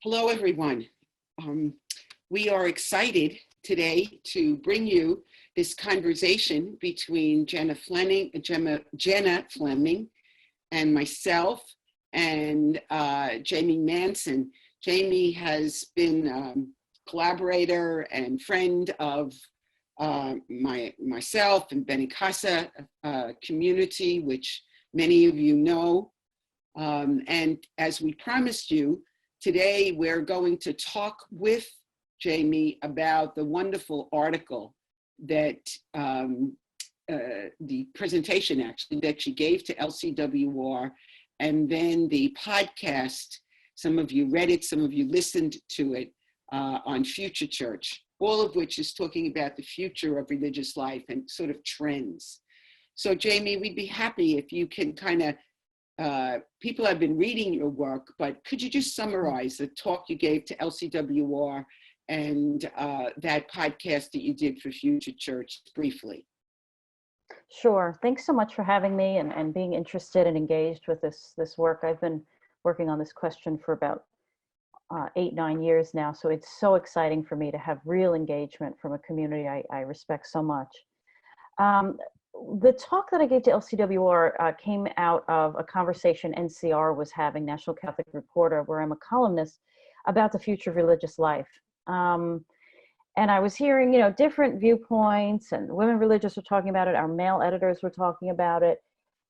Hello, everyone. We are excited today to bring you this conversation between Gina Fleming and myself and Jamie Manson. Jamie has been a collaborator and friend of myself and Beni Casa community, which many of you know. And as we promised you, today, we're going to talk with Jamie about the wonderful article that the presentation actually that she gave to LCWR, and then the podcast. Some of you read it, some of you listened to it on Future Church, all of which is talking about the future of religious life and sort of trends. So Jamie, we'd be happy if you can kind of people have been reading your work, but could you just summarize the talk you gave to LCWR and that podcast that you did for Future Church briefly? Sure. Thanks so much for having me and being interested and engaged with this work. I've been working on this question for about 8-9 years now, so it's so exciting for me to have real engagement from a community I respect so much. The talk that I gave to LCWR came out of a conversation NCR was having, National Catholic Reporter, where I'm a columnist, about the future of religious life. And I was hearing, different viewpoints, and women religious were talking about it, our male editors were talking about it.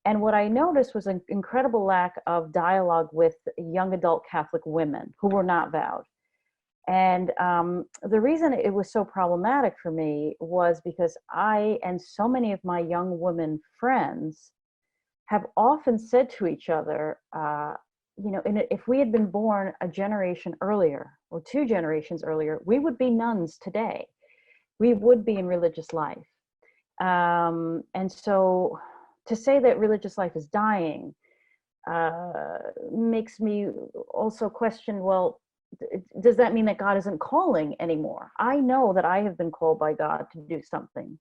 And what I noticed was an incredible lack of dialogue with young adult Catholic women who were not vowed. And the reason it was so problematic for me was because I and so many of my young women friends have often said to each other, if we had been born a generation earlier or 2 generations earlier, we would be nuns today. We would be in religious life. And so to say that religious life is dying makes me also question, well, does that mean that God isn't calling anymore? I know that I have been called by God to do something.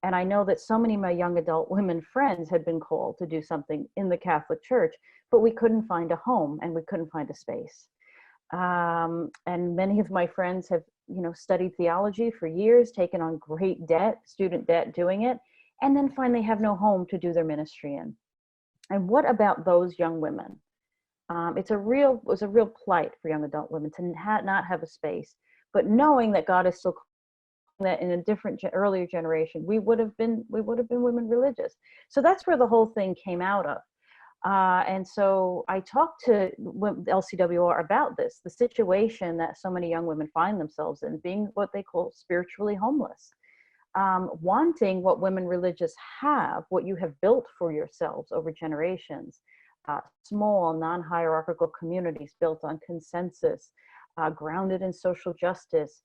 And I know that so many of my young adult women friends had been called to do something in the Catholic Church, but we couldn't find a home and we couldn't find a space. And many of my friends have, studied theology for years, taken on great debt, student debt doing it, and then finally have no home to do their ministry in. And what about those young women? It was a real plight for young adult women to not have a space, but knowing that God is still calling, that in a different earlier generation, we would have been women religious. So that's where the whole thing came out of. And so I talked to LCWR about this, the situation that so many young women find themselves in, being what they call spiritually homeless, wanting what women religious have, what you have built for yourselves over generations. Small, non-hierarchical communities built on consensus, grounded in social justice,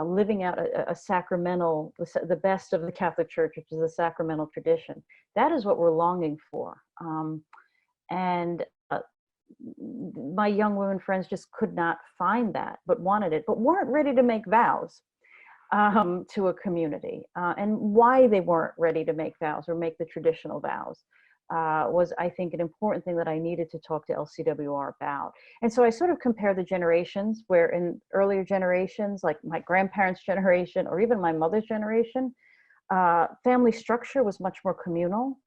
living out a sacramental, the best of the Catholic Church, which is a sacramental tradition. That is what we're longing for. And my young women friends just could not find that, but wanted it, but weren't ready to make vows to a community. And why they weren't ready to make vows or make the traditional vows was, I think, an important thing that I needed to talk to LCWR about. And so I sort of compare the generations, where in earlier generations, like my grandparents' generation or even my mother's generation, family structure was much more communal.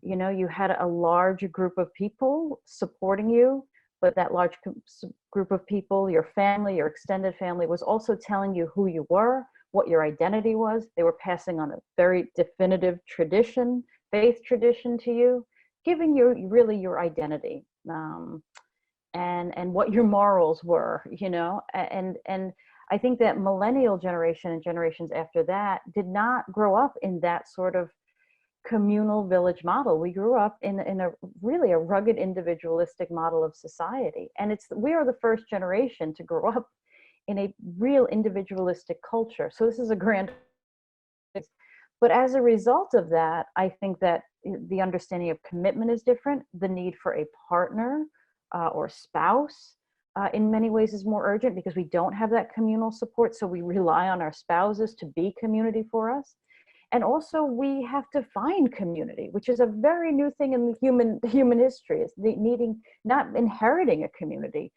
You had a large group of people supporting you, but that large group of people, your family, your extended family, was also telling you who you were, what your identity was. They were passing on a very definitive tradition, faith tradition to you, giving you really your identity, and what your morals were, and I think that millennial generation and generations after that did not grow up in that sort of communal village model. We grew up in a really a rugged individualistic model of society, and we are the first generation to grow up in a real individualistic culture. So this is a grand. But as a result of that, I think that the understanding of commitment is different. The need for a partner or spouse in many ways is more urgent because we don't have that communal support. So we rely on our spouses to be community for us. And also we have to find community, which is a very new thing in the human history, is not inheriting a community.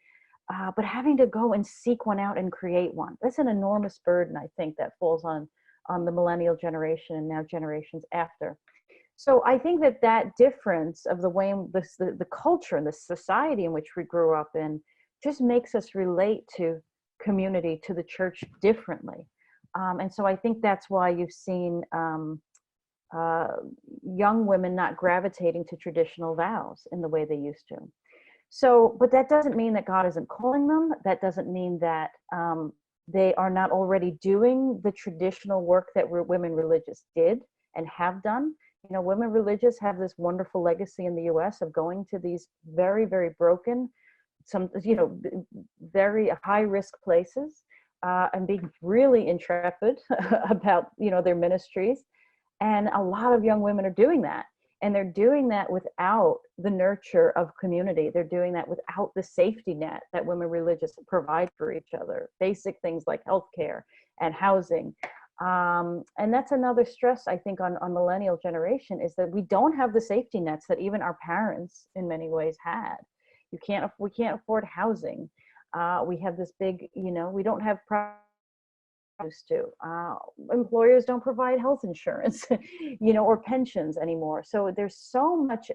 but having to go and seek one out and create one. That's an enormous burden, I think, that falls on the millennial generation and now generations after. So I think that difference of the way the culture and the society in which we grew up in just makes us relate to community, to the church differently. And so I think that's why you've seen young women not gravitating to traditional vows in the way they used to. So, but that doesn't mean that God isn't calling them. That doesn't mean that they are not already doing the traditional work that women religious did and have done. You know, women religious have this wonderful legacy in the US of going to these very, very broken, some, you know, very high risk places and being really intrepid about, you know, their ministries. And a lot of young women are doing that. And they're doing that without the nurture of community. They're doing that without the safety net that women religious provide for each other. Basic things like healthcare and housing. And that's another stress, I think, on millennial generation, is that we don't have the safety nets that even our parents in many ways had. We can't afford housing. We have this big, you know, we don't have used to. Employers don't provide health insurance, you know, or pensions anymore. So there's so much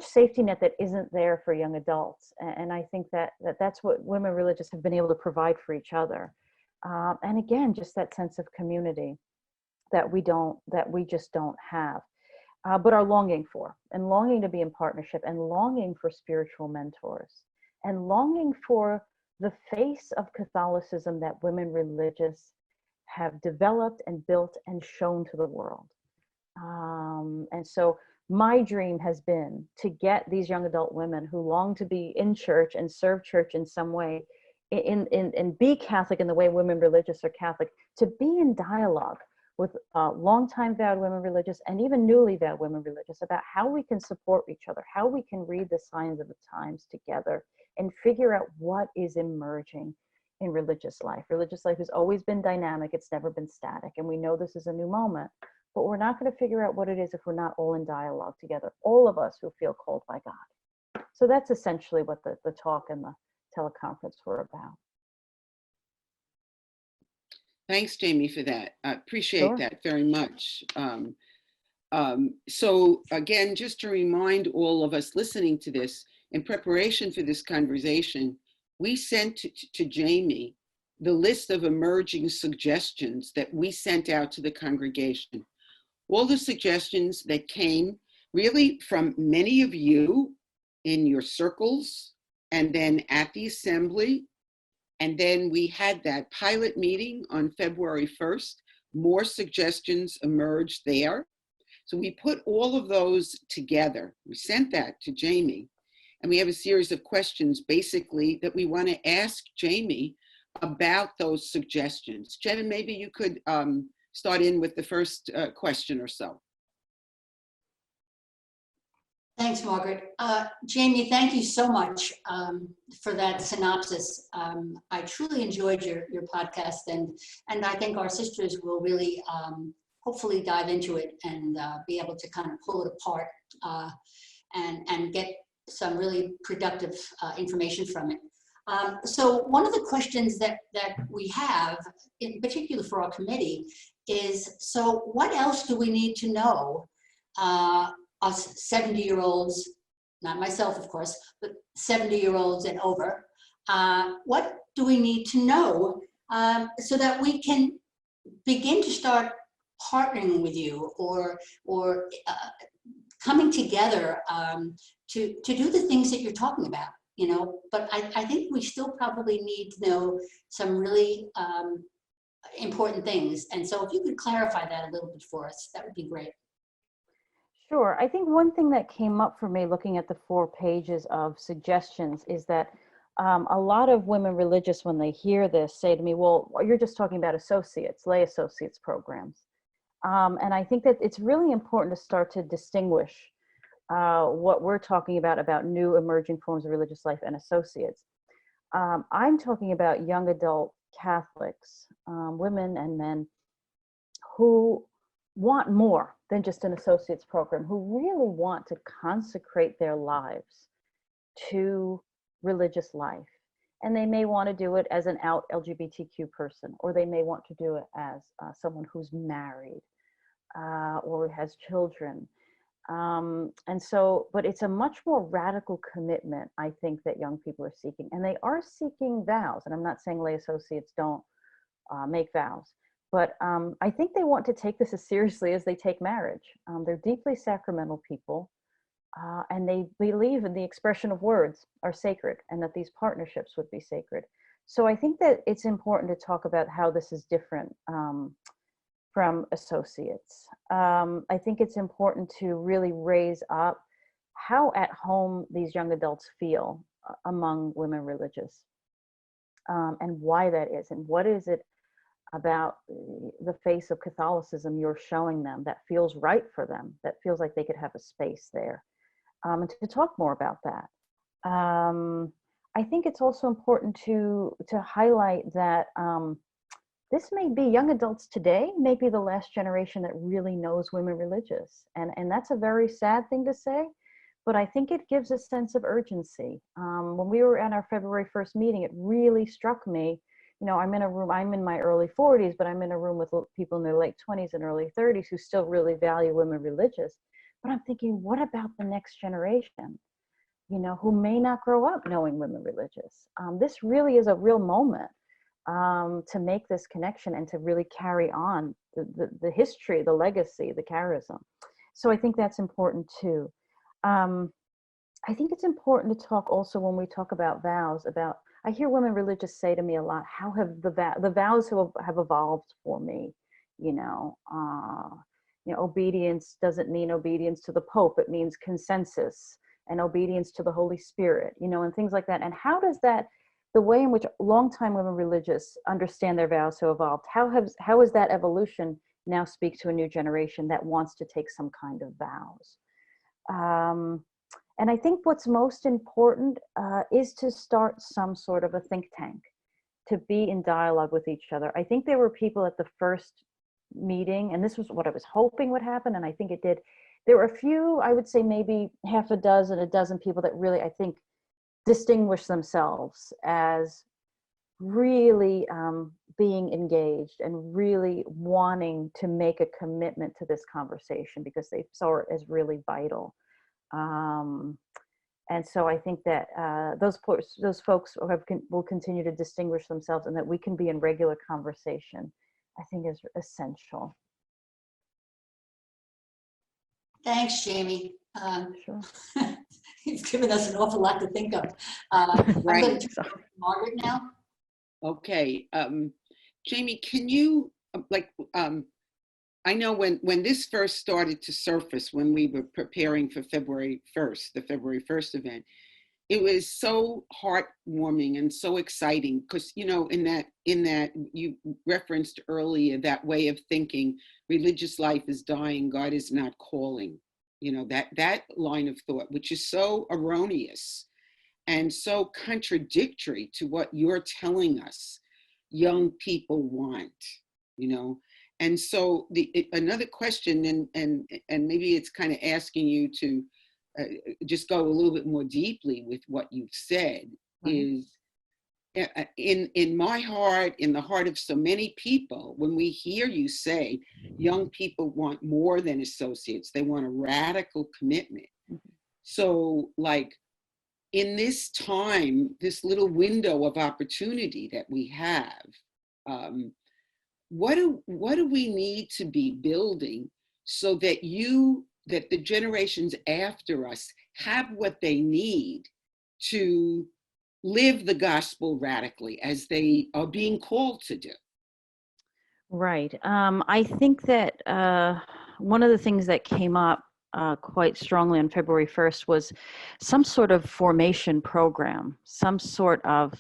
safety net that isn't there for young adults. And I think that's what women religious have been able to provide for each other. And again, just that sense of community that we just don't have, but are longing for, and longing to be in partnership, and longing for spiritual mentors, and longing for the face of Catholicism that women religious have developed and built and shown to the world. And so my dream has been to get these young adult women who long to be in church and serve church in some way, and be Catholic in the way women religious are Catholic, to be in dialogue with longtime vowed women religious and even newly vowed women religious about how we can support each other, how we can read the signs of the times together, and figure out what is emerging in religious life. Religious life has always been dynamic. It's never been static. And we know this is a new moment, but we're not going to figure out what it is if we're not all in dialogue together, all of us who feel called by God. So that's essentially what the talk and the teleconference were about. Thanks, Jamie, for that. I appreciate Sure. that very much. So again, just to remind all of us listening to this, in preparation for this conversation, we sent to Jamie the list of emerging suggestions that we sent out to the congregation. All the suggestions that came really from many of you in your circles, and then at the assembly. And then we had that pilot meeting on February 1st. More suggestions emerged there. So we put all of those together. We sent that to Jamie. And we have a series of questions basically that we want to ask Jamie about those suggestions. Jenna, maybe you could start in with the first question or so. Thanks, Margaret. Jamie, thank you so much for that synopsis. I truly enjoyed your podcast, and I think our sisters will really hopefully dive into it and be able to kind of pull it apart and get some really productive information from it. So one of the questions that we have, in particular for our committee, is, so what else do we need to know, us 70-year-olds, not myself, of course, but 70-year-olds and over, what do we need to know so that we can begin to start partnering with you or coming together to do the things that you're talking about, you know? But I think we still probably need to know some really important things. And so if you could clarify that a little bit for us, that would be great. Sure. I think one thing that came up for me looking at the 4 pages of suggestions is that a lot of women religious, when they hear this, say to me, well, you're just talking about associates, lay associates programs. And I think that it's really important to start to distinguish what we're talking about new emerging forms of religious life and associates. I'm talking about young adult Catholics, women and men, who want more than just an associates program, who really want to consecrate their lives to religious life. And they may want to do it as an out LGBTQ person, or they may want to do it as someone who's married or has children. And so, but it's a much more radical commitment, I think, that young people are seeking. And they are seeking vows. And I'm not saying lay associates don't make vows, but I think they want to take this as seriously as they take marriage. They're deeply sacramental people, and they believe in the expression of words are sacred, and that these partnerships would be sacred. So I think that it's important to talk about how this is different from associates. I think it's important to really raise up how at home these young adults feel among women religious, and why that is, and what is it about the face of Catholicism you're showing them that feels right for them, that feels like they could have a space there, and to talk more about that. I think it's also important to highlight that this may be young adults today, may be the last generation that really knows women religious. And that's a very sad thing to say, but I think it gives a sense of urgency. When we were at our February 1st meeting, it really struck me, you know, I'm in a room, I'm in my early 40s, but I'm in a room with people in their late 20s and early 30s who still really value women religious. But I'm thinking, what about the next generation, you know, who may not grow up knowing women religious? This really is a real moment to make this connection and to really carry on the history, the legacy, the charism. So I think that's important too. I think it's important to talk also, when we talk about vows, about, I hear women religious say to me a lot, how have the vows have evolved for me? You know, obedience doesn't mean obedience to the Pope, it means consensus, and obedience to the Holy Spirit, you know, and things like that. And how does that, the way in which longtime women religious understand their vows have evolved, how has that evolution now speak to a new generation that wants to take some kind of vows? And I think what's most important is to start some sort of a think tank, to be in dialogue with each other. I think there were people at the first meeting, and this was what I was hoping would happen, and I think it did. There were a few, I would say maybe half a dozen people that really, I think, distinguish themselves as really being engaged and really wanting to make a commitment to this conversation because they saw it as really vital. And so I think that those folks will continue to distinguish themselves, and that we can be in regular conversation, I think, is essential. Thanks, Jamie. Sure. You've given us an awful lot to think of. Right. I'm going to turn to Margaret now. Okay. Jamie, can you, I know when this first started to surface, when we were preparing for February 1st, the February 1st event, it was so heartwarming and so exciting because, you know, in that you referenced earlier, that way of thinking, religious life is dying, God is not calling, you know, that line of thought, which is so erroneous and so contradictory to what you're telling us young people want, you know. And so another question, and maybe it's kind of asking you to just go a little bit more deeply with what you've said, is in my heart, in the heart of so many people, when we hear you say young people want more than associates, they want a radical commitment. So like in this time, this little window of opportunity that we have, what do we need to be building so that the generations after us have what they need to live the gospel radically as they are being called to do? Right. I think that one of the things that came up quite strongly on February 1st was some sort of formation program, some sort of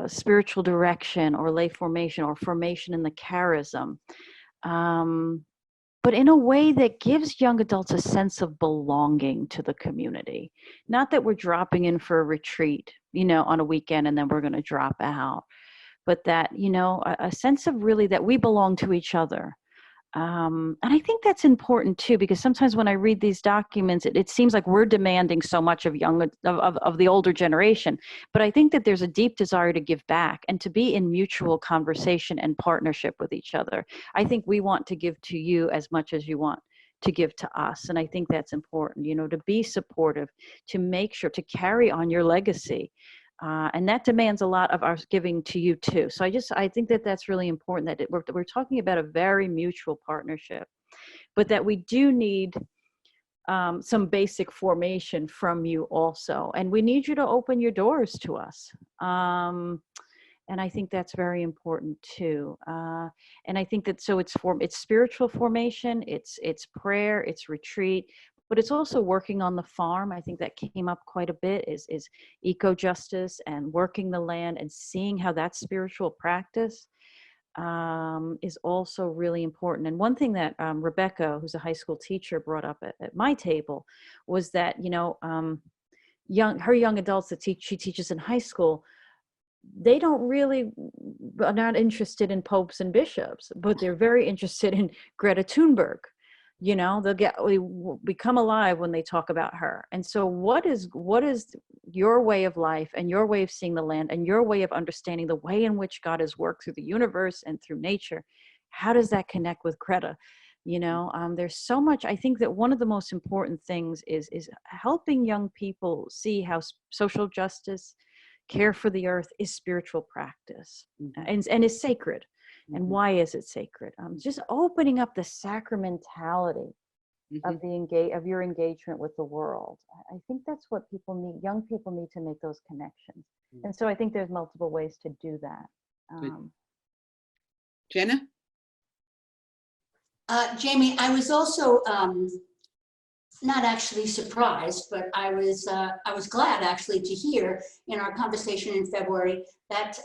spiritual direction or lay formation or formation in the charism. But in a way that gives young adults a sense of belonging to the community. Not that we're dropping in for a retreat, you know, on a weekend and then we're going to drop out, but that, you know, a sense of really that we belong to each other. And I think that's important too, because sometimes when I read these documents, it seems like we're demanding so much of of the older generation. But I think that there's a deep desire to give back and to be in mutual conversation and partnership with each other. I think we want to give to you as much as you want to give to us. And I think that's important, to be supportive, to make sure to carry on your legacy. And that demands a lot of our giving to you too. So I think that that's really important, that we're talking about a very mutual partnership, but that we do need some basic formation from you also. And we need you to open your doors to us. And I think that's very important too. And I think that, so it's spiritual formation, it's prayer, it's retreat, but it's also working on the farm. I think that came up quite a bit, is eco-justice and working the land and seeing how that spiritual practice is also really important. And one thing that Rebecca, who's a high school teacher, brought up at my table was that, her young adults that she teaches in high school, they are not interested in popes and bishops, but they're very interested in Greta Thunberg. They'll become alive when they talk about her. And so what is your way of life and your way of seeing the land and your way of understanding the way in which God has worked through the universe and through nature? How does that connect with Greta? There's so much. I think that one of the most important things is helping young people see how social justice, care for the earth is spiritual practice, and is sacred. And why is it sacred? Just opening up the sacramentality of your engagement with the world. I think that's what young people need to make those connections. And so I think there's multiple ways to do that. Jenna? Jamie, I was also not actually surprised, but I was glad actually to hear in our conversation in February that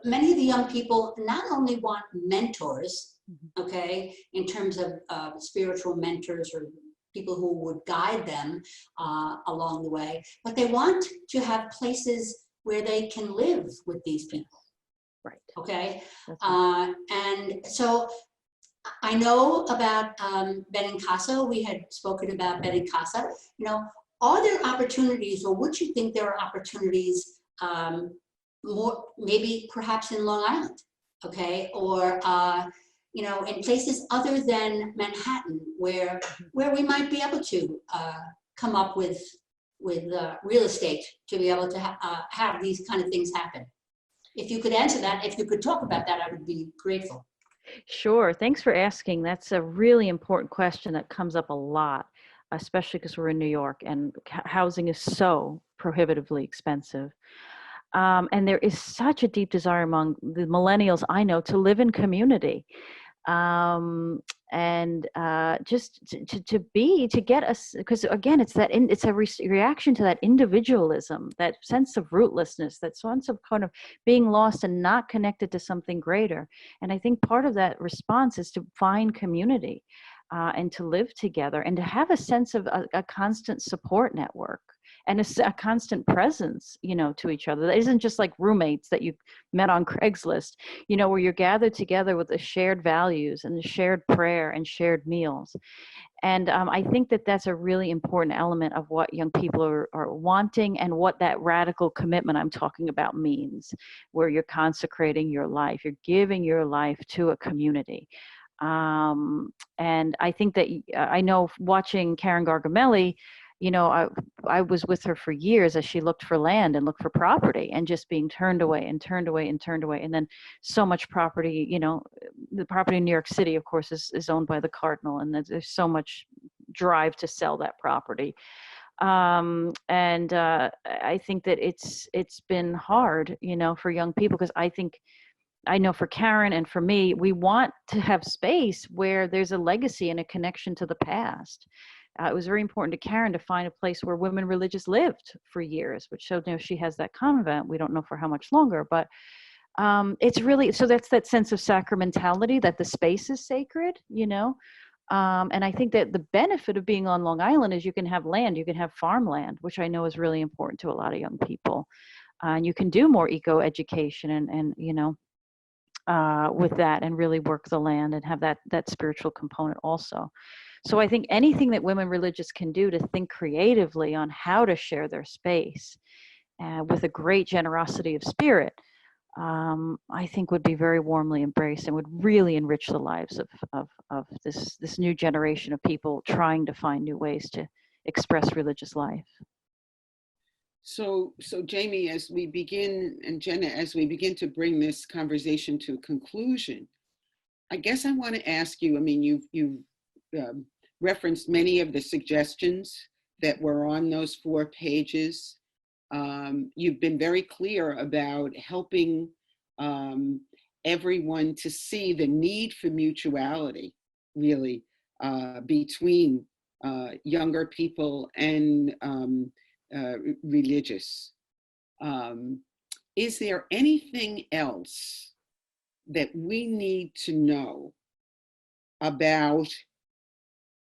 many of the young people not only want mentors, okay, in terms of spiritual mentors or people who would guide them along the way, but they want to have places where they can live with these people. Right. Okay. Right. And so I know about Benincasa. We had spoken about Benincasa. Are there opportunities, or would you think there are opportunities more, maybe perhaps in Long Island, okay, or in places other than Manhattan, where we might be able to come up with real estate to be able to have these kind of things happen? If you could answer that, if you could talk about that, I would be grateful. Sure. Thanks for asking. That's a really important question that comes up a lot, especially because we're in New York and housing is so prohibitively expensive. And there is such a deep desire among the millennials I know to live in community. Just to get us, because again, it's a reaction to that individualism, that sense of rootlessness, that sense of kind of being lost and not connected to something greater. And I think part of that response is to find community and to live together and to have a sense of a constant support network and a constant presence, to each other. That isn't just like roommates that you met on Craigslist, where you're gathered together with the shared values and the shared prayer and shared meals. And I think that that's a really important element of what young people are wanting and what that radical commitment I'm talking about means, where you're consecrating your life, you're giving your life to a community. And I think that I know watching Karen Gargamelli, I was with her for years as she looked for land and looked for property and just being turned away and turned away and turned away. And then so much property, the property in New York City, of course, is owned by the Cardinal, and there's so much drive to sell that property. I think that it's been hard, for young people, because I know for Karen and for me, we want to have space where there's a legacy and a connection to the past. It was very important to Karen to find a place where women religious lived for years, which showed, she has that convent. We don't know for how much longer, but it's really, so that's that sense of sacramentality, that the space is sacred, and I think that the benefit of being on Long Island is you can have land, you can have farmland, which I know is really important to a lot of young people. And you can do more eco education and with that and really work the land and have that spiritual component also. So I think anything that women religious can do to think creatively on how to share their space with a great generosity of spirit, I think would be very warmly embraced and would really enrich the lives of this new generation of people trying to find new ways to express religious life. So Jamie, as we begin, and Jenna, as we begin to bring this conversation to a conclusion, I guess I want to ask you, I mean, you've referenced many of the suggestions that were on those 4 pages. You've been very clear about helping everyone to see the need for mutuality, really, between younger people and religious. Is there anything else that we need to know about?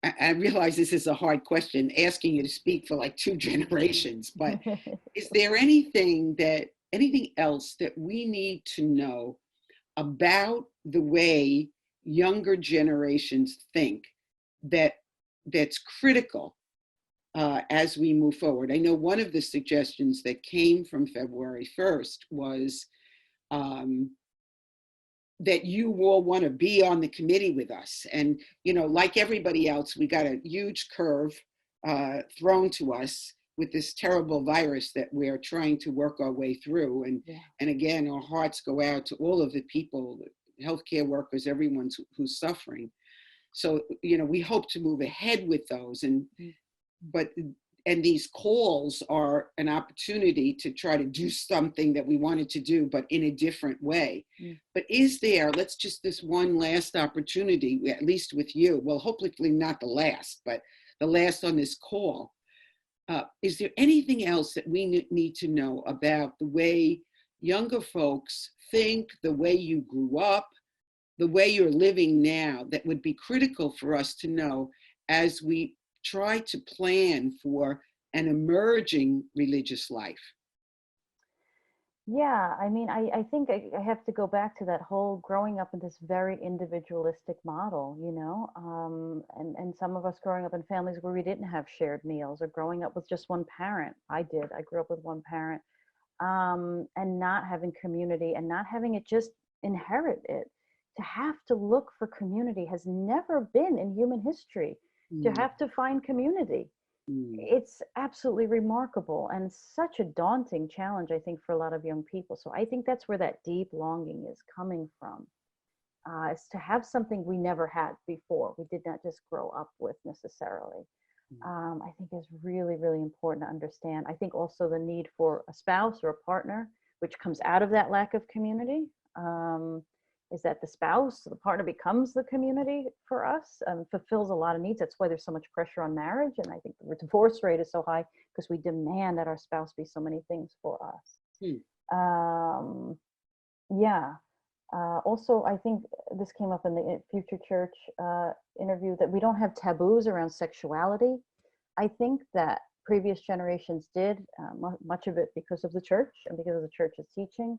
I realize this is a hard question, asking you to speak for like 2 generations, but is there anything else that we need to know about the way younger generations think that's critical as we move forward? I know one of the suggestions that came from February 1st was that you all want to be on the committee with us. And, you know, like everybody else, we got a huge curve thrown to us with this terrible virus that we're trying to work our way through. And again, our hearts go out to all of the people, healthcare workers, everyone who's suffering. So, you know, we hope to move ahead with those. And these calls are an opportunity to try to do something that we wanted to do, but in a different way. But is there, this one last opportunity, at least with you, well, hopefully not the last, but the last on this call. Is there anything else that we need to know about the way younger folks think, the way you grew up, the way you're living now, that would be critical for us to know as we try to plan for an emerging religious life? Yeah, I mean, I think I have to go back to that whole growing up in this very individualistic model, you know, and some of us growing up in families where we didn't have shared meals, or growing up with just one parent. I grew up with one parent, and not having community and not having it just inherit it. To have to look for community has never been in human history. To have to find community. It's absolutely remarkable and such a daunting challenge, I think, for a lot of young people. So I think that's where that deep longing is coming from, is to have something we never had before. We did not just grow up with necessarily. I think is really, really important to understand. I think also the need for a spouse or a partner, which comes out of that lack of community, is that the spouse, the partner becomes the community for us and fulfills a lot of needs. That's why there's so much pressure on marriage. And I think the divorce rate is so high because we demand that our spouse be so many things for us. Also, I think this came up in the Future Church interview, that we don't have taboos around sexuality. I think that previous generations did, much of it because of the church and because of the church's teaching.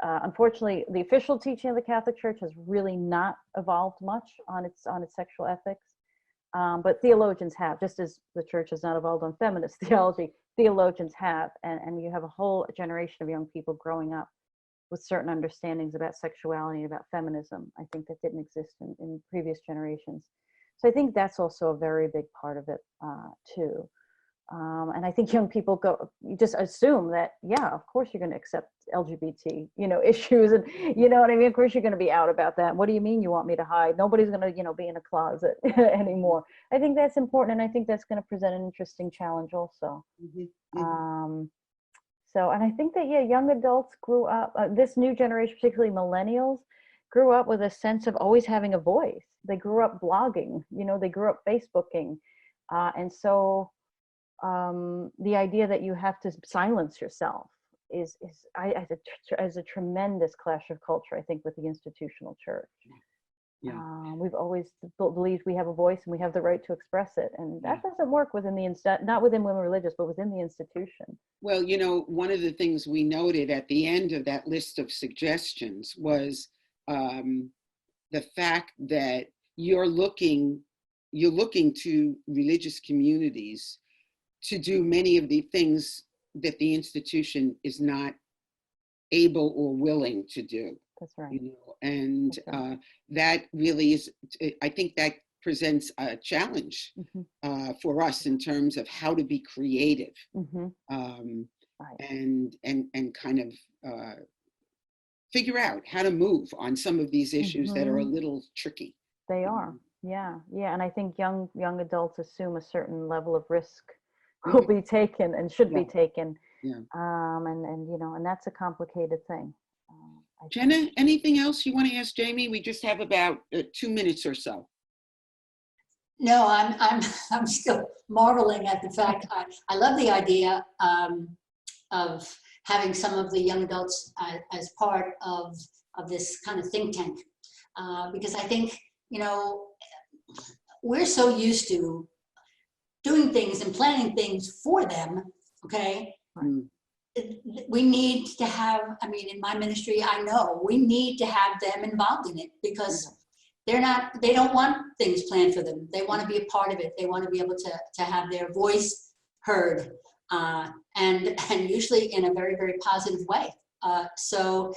Unfortunately, the official teaching of the Catholic Church has really not evolved much on its sexual ethics, but theologians have, just as the church has not evolved on feminist theology, theologians have, and you have a whole generation of young people growing up with certain understandings about sexuality and about feminism. I think that didn't exist in previous generations. So I think that's also a very big part of it too. And I think young people you just assume that, yeah, of course you're going to accept LGBT, issues, and you know what I mean? Of course you're going to be out about that. What do you mean you want me to hide? Nobody's going to, be in a closet anymore. I think that's important, and I think that's going to present an interesting challenge also. And I think that, young adults grew up, this new generation, particularly millennials, grew up with a sense of always having a voice. They grew up blogging, they grew up Facebooking. And so the idea that you have to silence yourself is a tremendous clash of culture, I think, with the institutional church. We've always believed we have a voice and we have the right to express it, and that doesn't work within not within women religious, but within the institution. Well, one of the things we noted at the end of that list of suggestions was the fact that you're looking to religious communities to do many of the things that the institution is not able or willing to do. That's right. You know, and That's right. that really is, I think that presents a challenge for us in terms of how to be creative Right. and kind of figure out how to move on some of these issues that are a little tricky. They are. Yeah. And I think young adults assume a certain level of risk will be taken and should be taken. Yeah. And you know, and that's a complicated thing. Jenna, anything else you want to ask Jamie? We just have about 2 minutes or so. No, I'm still marveling at the fact. I love the idea of having some of the young adults as part of this kind of think tank, because I think, you know, we're so used to doing things and planning things for them. Okay. We need to have, I mean, in my ministry, I know we need to have them involved in it, because they don't want things planned for them. They want to be a part of it. They want to be able to have their voice heard, and usually in a very, very positive way. So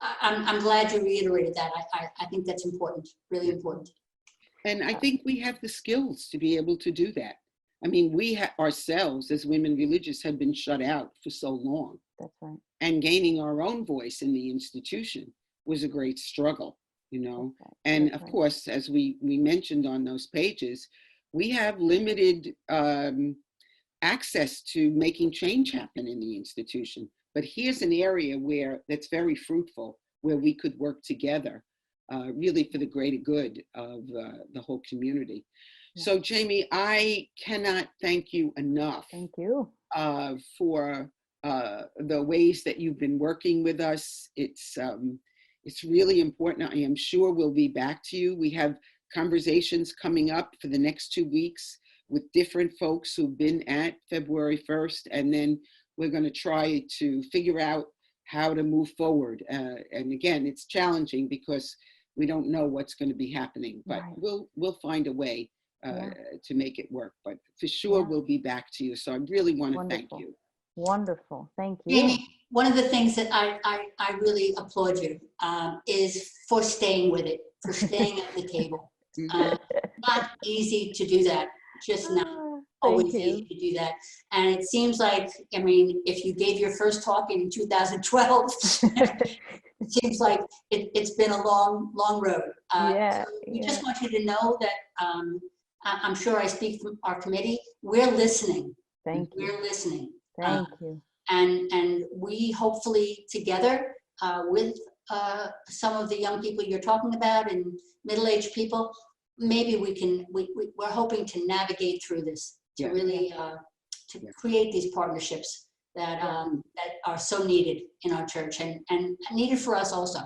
I'm glad you reiterated that. I think that's important, really important. And I think we have the skills to be able to do that. I mean, we ourselves as women religious have been shut out for so long. That's right. And gaining our own voice in the institution was a great struggle, you know. And of course, as we mentioned on those pages, we have limited access to making change happen in the institution. But here's an area where that's very fruitful, where we could work together, really for the greater good of the whole community. So Jamie, I cannot thank you enough. Thank you. For the ways that you've been working with us. It's really important. I am sure we'll be back to you. We have conversations coming up for the next 2 weeks with different folks who've been at February 1st, and then we're going to try to figure out how to move forward. And again, it's challenging because we don't know what's going to be happening, but we'll find a way to make it work. But for sure, we'll be back to you. So I really want to thank you. Wonderful. Thank you. Jamie, one of the things that I really applaud you is for staying with it, for staying at the table. Not easy to do that, just not always easy to do that. And it seems like, I mean, if you gave your first talk in 2012, it seems like it's been a long, long road. So we just want you to know that I'm sure I speak for our committee. We're listening. Thank you. We're listening. Thank you. And we hopefully together with some of the young people you're talking about and middle-aged people, maybe we're hoping to navigate through this to really to create these partnerships that that are so needed in our church and needed for us also.